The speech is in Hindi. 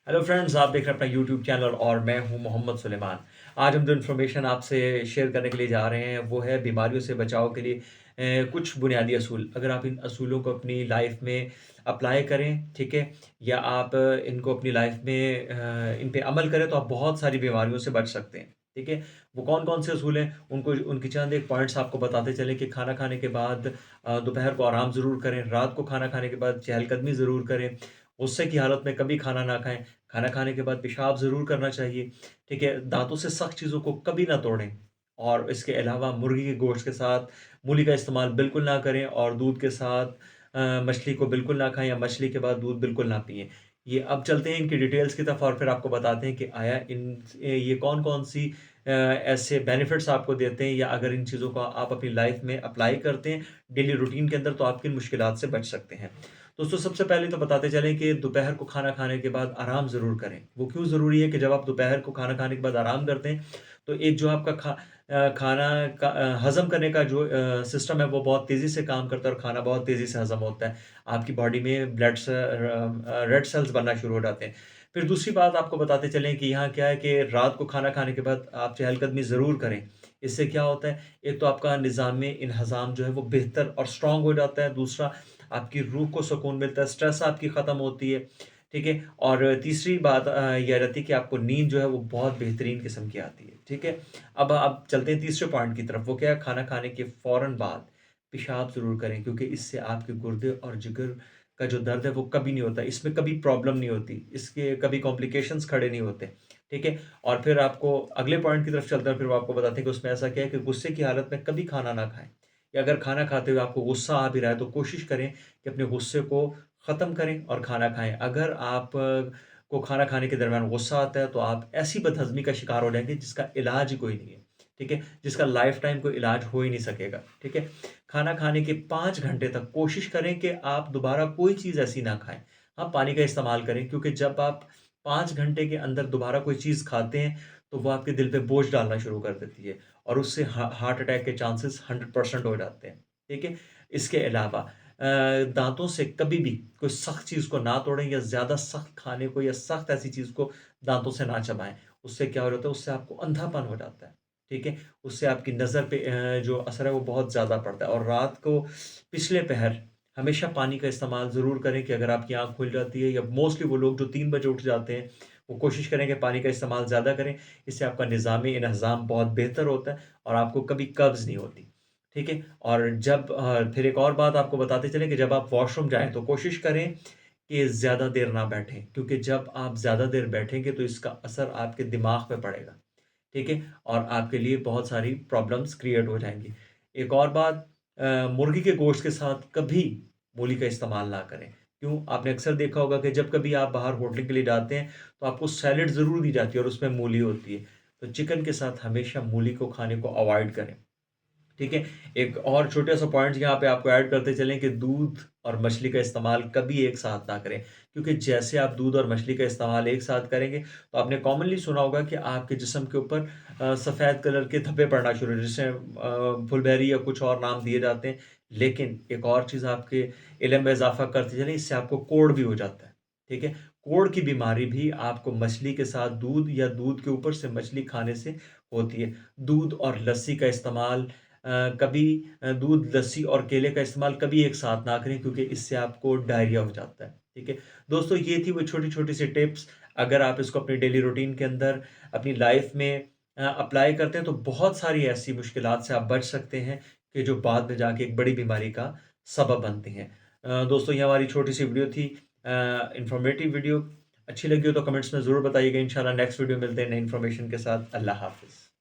हेलो फ्रेंड्स, आप देख रहे हैं अपना यूट्यूब चैनल और मैं हूं मोहम्मद सुलेमान। आज हम जो इन्फॉर्मेशन आपसे शेयर करने के लिए जा रहे हैं वो है बीमारियों से बचाव के लिए कुछ बुनियादी असूल। अगर आप इन असूलों को अपनी लाइफ में अप्लाई करें, ठीक है, या आप इनको अपनी लाइफ में इन पे अमल करें तो आप बहुत सारी बीमारियों से बच सकते हैं। ठीक है, वो कौन कौन से असूल हैं उनको उनकी चंद एक पॉइंट्स आपको बताते चलें कि खाना खाने के बाद दोपहर को आराम ज़रूर करें, रात को खाना खाने के बाद चहलकदमी ज़रूर करें, गुस्से की हालत में कभी खाना ना खाएं, खाना खाने के बाद पेशाब ज़रूर करना चाहिए, ठीक है? दाँतों से सख्त चीज़ों को कभी ना तोड़ें और इसके अलावा मुर्गी के गोश्त के साथ मूली का इस्तेमाल बिल्कुल ना करें और दूध के साथ मछली को बिल्कुल ना खाएँ या मछली के बाद दूध बिल्कुल ना पिएँ। ये अब चलते हैं इनकी डिटेल्स की तरफ और फिर आपको बताते हैं कि आया ये कौन-कौन सी ऐसे बेनिफिट्स आपको देते हैं या अगर इन चीज़ों को आप अपनी लाइफ़ में अप्लाई करते हैं डेली रूटीन के अंदर तो आप किन मुश्किलात से बच सकते हैं। दोस्तों, सबसे पहले तो बताते चलें कि दोपहर को खाना खाने के बाद आराम ज़रूर करें। वो क्यों ज़रूरी है कि जब आप दोपहर को खाना खाने के बाद आराम करते हैं, तो एक जो आपका खाना का हज़म करने का जो सिस्टम है, वो बहुत तेज़ी से काम करता है और खाना बहुत तेज़ी से हज़म होता है। आपकी बॉडी में रेड सेल्स बनना शुरू हो जाते हैं। फिर दूसरी बात आपको बताते चलें कि यहाँ क्या है कि रात को खाना खाने के बाद आप चहलकदमी ज़रूर करें। इससे क्या होता है, एक तो आपका निज़ाम-ए-इंहज़ाम जो है, वो बेहतर और स्ट्रॉन्ग हो जाता है। दूसरा, आपकी रूह को सुकून मिलता है, स्ट्रेस आपकी ख़त्म होती है, ठीक है? और तीसरी बात ये रहती है कि आपको नींद जो है वो बहुत बेहतरीन किस्म की आती है, ठीक है? अब चलते हैं तीसरे पॉइंट की तरफ, वो क्या है? खाना खाने के फ़ौरन बाद पेशाब ज़रूर करें क्योंकि इससे आपके गुर्दे और जिगर का जो दर्द है वो कभी नहीं होता, इसमें कभी प्रॉब्लम नहीं होती, इसके कभी कॉम्प्लिकेशंस खड़े नहीं होते, ठीक है? और फिर आपको अगले पॉइंट की तरफ चलते हैं, फिर वो आपको बताते हैं कि उसमें ऐसा क्या है कि गुस्से की हालत में कभी खाना ना खाएँ या अगर खाना खाते हुए आपको गुस्सा आ भी रहा है तो कोशिश करें कि अपने गुस्से को ख़त्म करें और खाना खाएँ। अगर आप को खाना खाने के दरमियान गुस्सा आता है, तो आप ऐसी बदहज़मी का शिकार हो जाएँगे जिसका इलाज ही कोई नहीं है, ठीक है? जिसका लाइफ़ टाइम कोई इलाज हो ही नहीं सकेगा, ठीक है? खाना खाने के 5 घंटे तक कोशिश करें कि आप दोबारा कोई चीज़ ऐसी ना खाएँ। हाँ, पानी का इस्तेमाल करें क्योंकि जब आप 5 घंटे के अंदर दोबारा कोई चीज़ खाते हैं, तो वो आपके दिल पे बोझ डालना शुरू कर देती है और उससे हार्ट अटैक के चांसेस 100% हो जाते हैं, ठीक है? इसके अलावा दाँतों से कभी भी कोई सख्त चीज़ को ना तोड़ें या ज़्यादा सख्त खाने को या सख्त ऐसी चीज़ को दाँतों से ना चबाएँ। उससे क्या हो जाता है, उससे आपको अंधापन हो जाता है, ठीक है? उससे आपकी नज़र पे जो असर है वो बहुत ज़्यादा पड़ता है और रात को पिछले पहर हमेशा पानी का इस्तेमाल ज़रूर करें कि अगर आपकी आँख खुल जाती है या मोस्टली वो लोग जो 3 बजे उठ जाते हैं, वो कोशिश करें कि पानी का इस्तेमाल ज़्यादा करें। इससे आपका निज़ाम-ए-इंहज़ाम बहुत बेहतर होता है और आपको कभी कब्ज़ नहीं होती। ठीक है? और जब फिर एक और बात आपको बताते चलें कि जब आप वॉशरूम जाएँ तो कोशिश करें कि ज़्यादा देर ना बैठें क्योंकि जब आप ज़्यादा देर बैठेंगे तो इसका असर आपके दिमाग पे पड़ेगा। ठीक है? और आपके लिए बहुत सारी प्रॉब्लम्स क्रिएट हो जाएँगी। एक और बात, मुर्गी के गोश्त के साथ कभी मूली का इस्तेमाल ना करें। क्यों? आपने अक्सर देखा होगा कि जब कभी आप बाहर होटल के लिए जाते हैं, तो आपको सैलेड ज़रूर दी जाती है और उसमें मूली होती है। तो चिकन के साथ हमेशा मूली को खाने को अवॉइड करें। ठीक है? एक और छोटा-सा पॉइंट यहाँ पे आपको ऐड करते चलें कि दूध और मछली का इस्तेमाल कभी एक साथ ना करें, क्योंकि जैसे आप दूध और मछली का इस्तेमाल एक साथ करेंगे, तो आपने कॉमनली सुना होगा कि आपके जिस्म के ऊपर सफ़ेद कलर के धब्बे पड़ना शुरू हो जिसे फुलबेरी या कुछ और नाम दिए जाते हैं। लेकिन एक और चीज़ आपके इल्म में इज़ाफ़ा करती चलें, इससे आपको कोढ़ भी हो जाता है, ठीक है? कोढ़ की बीमारी भी आपको मछली के साथ दूध या दूध के ऊपर से मछली खाने से होती है। दूध और लस्सी का इस्तेमाल कभी दूध, लस्सी और केले का इस्तेमाल कभी एक साथ ना करें क्योंकि इससे आपको डायरिया हो जाता है, ठीक है? दोस्तों, ये थी वो छोटी-छोटी सी टिप्स, अगर आप इसको अपनी डेली रूटीन के अंदर अपनी लाइफ़ में अप्लाई करते हैं तो बहुत सारी ऐसी मुश्किलात से आप बच सकते हैं कि जो बाद में जाके एक बड़ी बीमारी का सबब बनती हैं। दोस्तों, ये हमारी छोटी-सी वीडियो थी, इन्फॉर्मेटिव वीडियो। अच्छी लगी हो तो कमेंट्स में ज़रूर बताइएगा। इंशाल्लाह नेक्स्ट वीडियो मिलते हैं नई इन्फॉर्मेशन के साथ। अल्लाह हाफ़िज़।